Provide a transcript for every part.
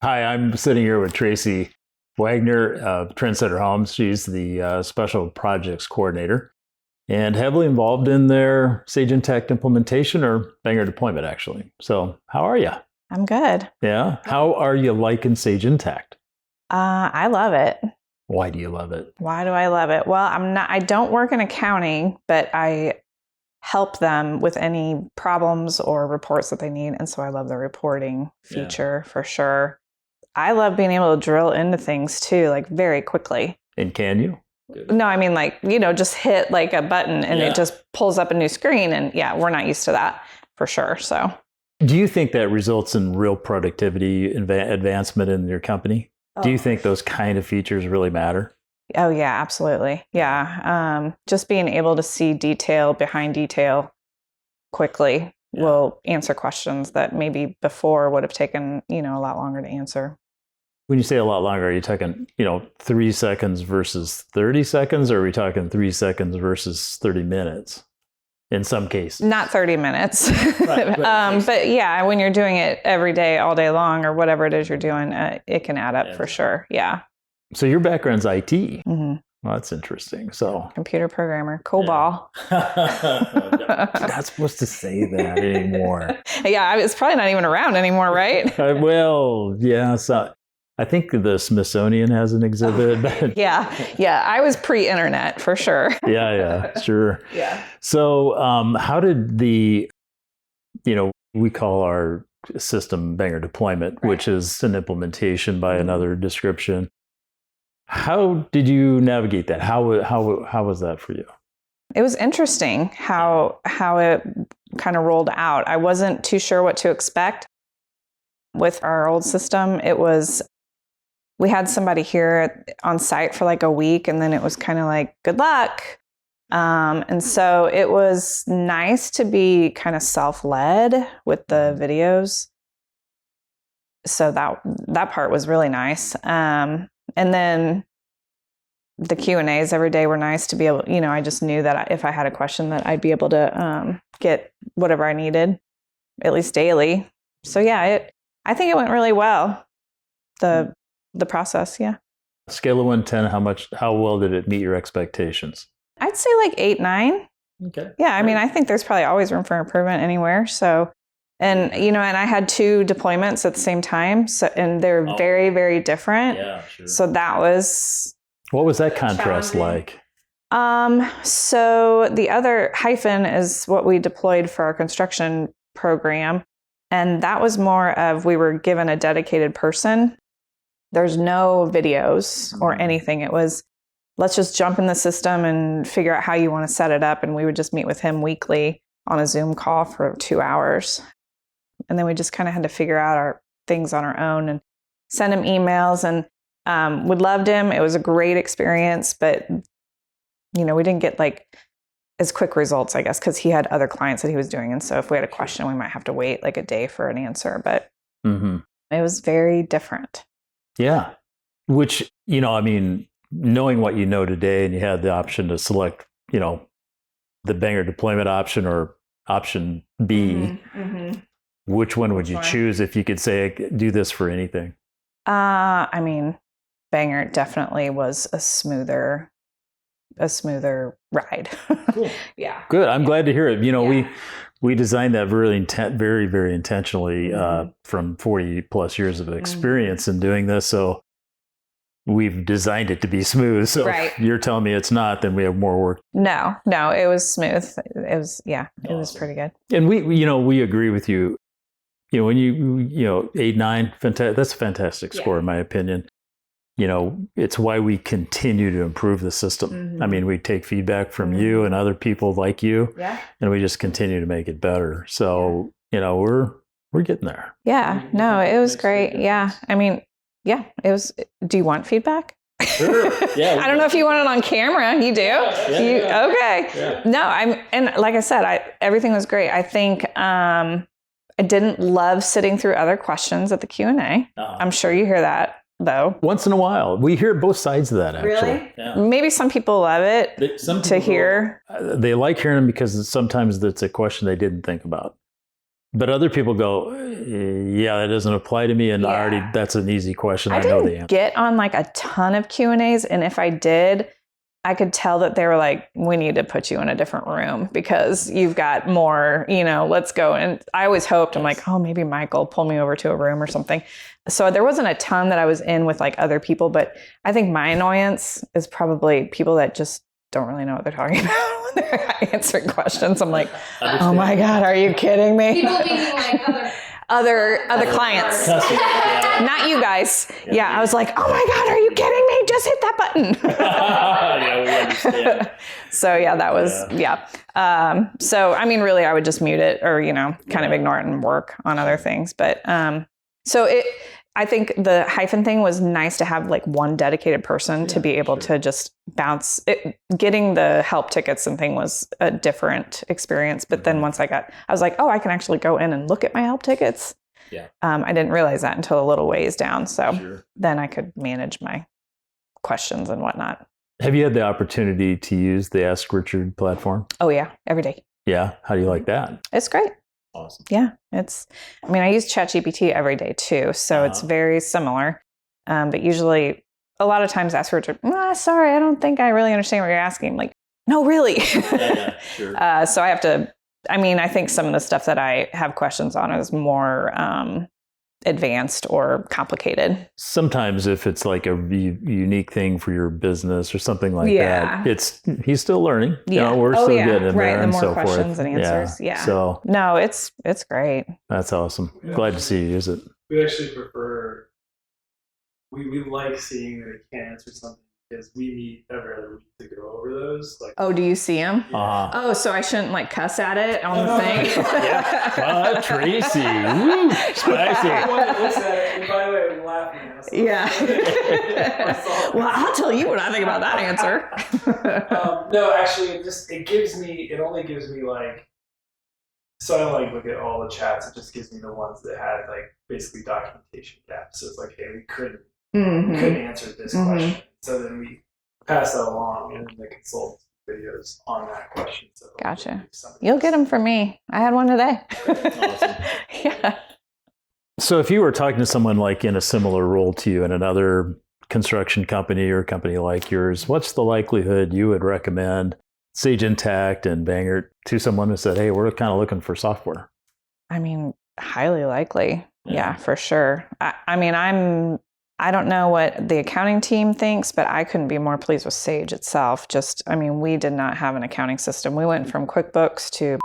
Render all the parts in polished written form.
Hi, I'm sitting here with Tracy Wagner of Trendsetter Homes. She's the Special Projects Coordinator and heavily involved in their Sage Intacct implementation or Bangert deployment, actually. So how are you? I'm good. Yeah? How are you liking Sage Intacct? I love it. Why do you love it? Why do I love it? Well, I don't work in accounting, but I help them with any problems or reports that they need. And so I love the reporting feature for sure. I love being able to drill into things too, like very quickly. And can you? No, I mean just hit like a button and it just pulls up a new screen. And we're not used to that for sure. So do you think that results in real productivity advancement in your company? Do you think those kind of features really matter? Oh, yeah, absolutely. Yeah. Just being able to see detail behind detail quickly will answer questions that maybe before would have taken, a lot longer to answer. When you say a lot longer, are you talking, 3 seconds versus 30 seconds? Or are we talking 3 seconds versus 30 minutes in some cases? Not 30 minutes. But yeah, when you're doing it every day, all day long, or whatever it is you're doing, it can add up for sure. Yeah. So your background's IT. Mm-hmm. Well, that's interesting. So computer programmer, COBOL. You're not supposed to say that anymore. Yeah, it's probably not even around anymore, right? So I think the Smithsonian has an exhibit. Yeah. I was pre-internet for sure. Sure. Yeah. So how did we call our system Bangert deployment, which is an implementation by another description. How did you navigate that? How was that for you? It was interesting how it kind of rolled out. I wasn't too sure what to expect with our old system. We had somebody here on site for like a week, and then it was kind of like, good luck. And so it was nice to be kind of self-led with the videos. So that part was really nice. And then the Q&As every day were nice to be able, I just knew that if I had a question that I'd be able to get whatever I needed, at least daily. So I think it went really well. The process, yeah. Scale of 1 to 10, how well did it meet your expectations? I'd say like 8, 9. Okay. Yeah, I mean, I think there's probably always room for improvement anywhere. So, and I had 2 deployments at the same time. So, and they're very, very different. Yeah, sure. So that was... What was that contrast like? So the other hyphen is what we deployed for our construction program. And that was more of, we were given a dedicated person. There's no videos or anything. It was, let's just jump in the system and figure out how you want to set it up. And we would just meet with him weekly on a Zoom call for 2 hours. And then we just kind of had to figure out our things on our own and send him emails. And we loved him. It was a great experience, but we didn't get like as quick results, I guess, because he had other clients that he was doing. And so if we had a question, we might have to wait like a day for an answer, but it was very different. Yeah. Which, knowing what you know today, and you had the option to select, the Bangert deployment option or option B, which one would you choose if you could say, do this for anything? Bangert definitely was a smoother ride. Cool. Yeah. Good. I'm glad to hear it. We designed that very, very intentionally from 40 plus years of experience in doing this. So we've designed it to be smooth. So if you're telling me it's not, then we have more work. No, it was smooth. It was, it was pretty good. And we agree with you. When 8, 9, that's a fantastic score in my opinion. It's why we continue to improve the system. I mean, we take feedback from you and other people like you, and we just continue to make it better. So, we're getting there. Yeah, no, it was great. Yeah. I mean, it was, do you want feedback? Sure. Yeah. I don't know if you want it on camera. You do? Okay. Yeah. No, and like I said, everything was great. I think, I didn't love sitting through other questions at the Q&A. I'm sure you hear that though. Once in a while. We hear both sides of that, actually. Really? Yeah. Maybe some people love it to hear. They like hearing them because sometimes it's a question they didn't think about. But other people go, yeah, that doesn't apply to me. And that's an easy question. I know the answer. Get on like a ton of Q&As. And if I did, I could tell that they were like, we need to put you in a different room because you've got more, let's go. And I always hoped, I'm like, oh, maybe Michael pull me over to a room or something. So there wasn't a ton that I was in with like other people, but I think my annoyance is probably people that just don't really know what they're talking about when they're answering questions. I'm like, oh my God, are you kidding me? People meaning like other clients. Not you guys. Yeah, I was like, oh my God, are you kidding me? Just hit that button. Yeah, we understand. So yeah, that was, so, I mean, really, I would just mute it or, kind of ignore it and work on other things. But I think the hyphen thing was nice to have like one dedicated person to be able to just bounce it. Getting the help tickets and thing was a different experience. But then once I was like, oh, I can actually go in and look at my help tickets. Yeah. I didn't realize that until a little ways down. So then I could manage my questions and whatnot. Have you had the opportunity to use the Ask Richard platform? Oh yeah. Every day. Yeah. How do you like that? It's great. Awesome. Yeah. I use ChatGPT every day too. So it's very similar. But usually a lot of times Ask Richard, sorry, I don't think I really understand what you're asking. I'm like, no, really. Sure. So I have to, I think some of the stuff that I have questions on is more advanced or complicated. Sometimes if it's like a unique thing for your business or something like that, he's still learning. Yeah. We're still getting in there the and more so questions forth. and answers. Yeah. So no, it's great. That's awesome. Glad to see you use it. We actually prefer, we like seeing that it can answer something because we meet every other week to go over those. Like, oh, do you see them? Yeah. Oh, so I shouldn't like cuss at it on the thing? Yeah. Well, Tracy. Woo, spicy. And by the way, I'm laughing. Yeah. Well, I'll tell you what I think about that answer. No, actually, it only gives me like, so I don't like look at all the chats. It just gives me the ones that had like basically documentation gaps. So it's like, hey, we couldn't answer this question. So then we pass that along and then the consult videos on that question. So gotcha. You'll get them from me. I had one today. Awesome. Yeah. So if you were talking to someone like in a similar role to you in another construction company or a company like yours, what's the likelihood you would recommend Sage Intacct and Bangert to someone who said, hey, we're kind of looking for software? Highly likely. Yeah, for sure. I don't know what the accounting team thinks, but I couldn't be more pleased with Sage itself. We did not have an accounting system. We went from QuickBooks to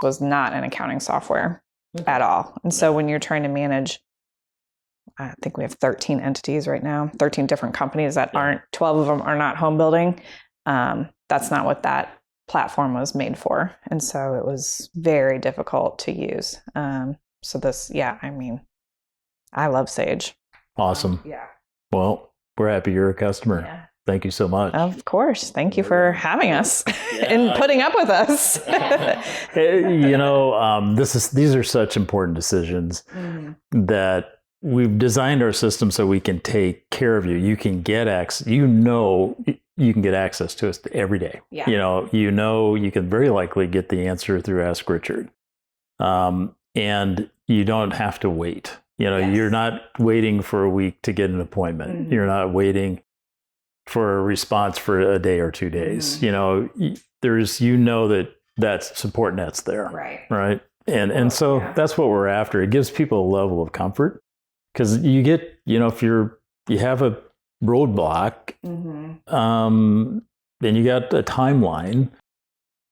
was not an accounting software at all. And so when you're trying to manage, I think we have 13 entities right now, 13 different companies that 12 of them are not home building. That's not what that platform was made for. And so it was very difficult to use. I love Sage. Awesome. Yeah. Well, we're happy you're a customer. Yeah. Thank you so much. Of course. Thank you for having us and putting up with us. These are such important decisions that we've designed our system so we can take care of you. You can get access. You can get access to us every day. Yeah. You can very likely get the answer through Ask Richard. And you don't have to wait. You're not waiting for a week to get an appointment. Mm-hmm. You're not waiting for a response for a day or 2 days. Mm-hmm. That support net's there. Right. And so that's what we're after. It gives people a level of comfort because you get, if you have a roadblock, then you got a timeline.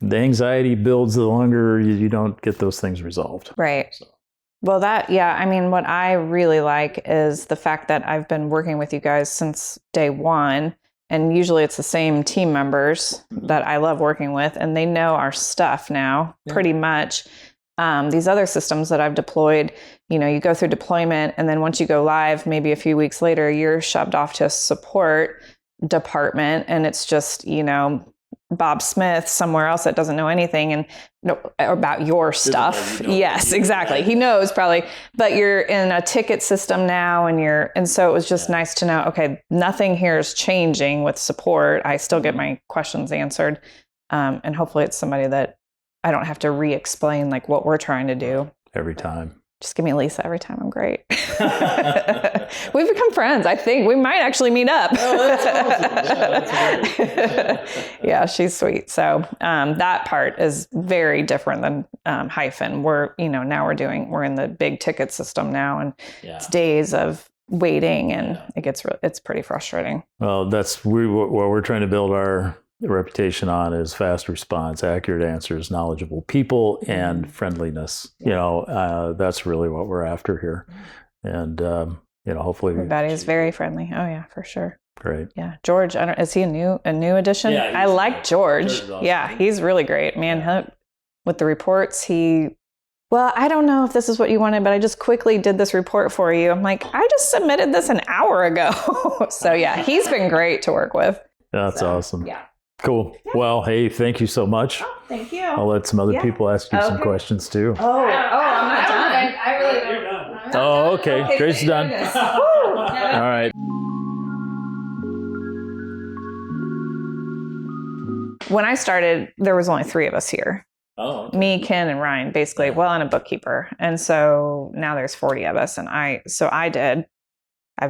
The anxiety builds the longer you don't get those things resolved. Right. So. Well, what I really like is the fact that I've been working with you guys since day one, and usually it's the same team members that I love working with, and they know our stuff now pretty much. These other systems that I've deployed, you go through deployment, and then once you go live, maybe a few weeks later, you're shoved off to a support department, and it's just, Bob Smith somewhere else that doesn't know anything about your stuff. Yes, exactly. He knows probably, but you're in a ticket system now and so it was just nice to know, okay, nothing here is changing with support. I still get my questions answered. And hopefully it's somebody that I don't have to re-explain like what we're trying to do. Every time. Just give me Lisa every time. I'm great. We've become friends. I think we might actually meet up. Oh, that's awesome. Yeah, that's great. Yeah, she's sweet. So that part is very different than hyphen. We're now we're in the big ticket system now, and it's days of waiting, and it's pretty frustrating. Well, what we're trying to build our reputation on is fast response, accurate answers, knowledgeable people, and friendliness. That's really what we're after here. And, hopefully everybody's very friendly. Oh yeah, for sure. Great. Yeah. George, is he a new addition? Yeah, I like George. Awesome. Yeah, he's really great. Man, with the reports, well, I don't know if this is what you wanted, but I just quickly did this report for you. I'm like, I just submitted this an hour ago. So yeah, he's been great to work with. That's awesome. Yeah. Cool. Yeah. Well, hey, thank you so much. Oh, thank you. I'll let some other people ask you some questions too. I'm not done. I really You're done. Oh, okay. Grace is done. All right. When I started, there was only 3 of us here. Oh, okay. Me, Ken, and Ryan, basically, and a bookkeeper. And so now there's 40 of us. And I've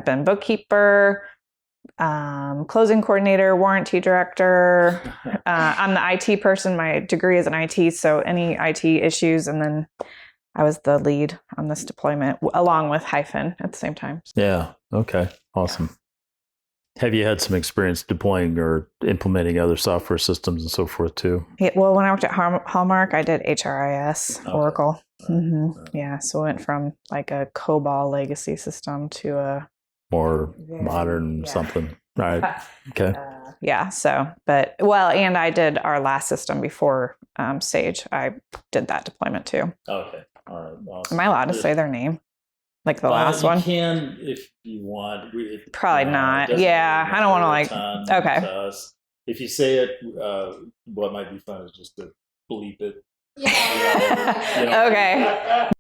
been bookkeeper, closing coordinator, warranty director. I'm the IT person. My degree is in IT. So any IT issues. And then I was the lead on this deployment along with hyphen at the same time. Yeah. Okay. Awesome. Have you had some experience deploying or implementing other software systems and so forth too? Yeah, well, when I worked at Hallmark, I did HRIS, Oracle. Mm-hmm. Yeah, so I went from like a COBOL legacy system to a more modern something. Right. Okay. And I did our last system before Sage. I did that deployment too. Okay. All right. Awesome. Am I allowed to say their name? Like the last one? You can if you want. Probably not. Yeah, I don't want to okay. If you say it, what might be fun is just to bleep it. Yeah. Okay.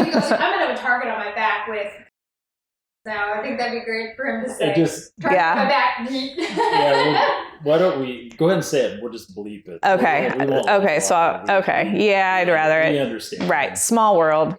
He goes, I'm gonna have a target on my back with. Now I think that'd be great for him to say. Target on my back. Why don't we go ahead and say it? We'll just bleep it. Okay. We won't okay. So, okay. Yeah, I'd rather it. We understand. Right. Small world.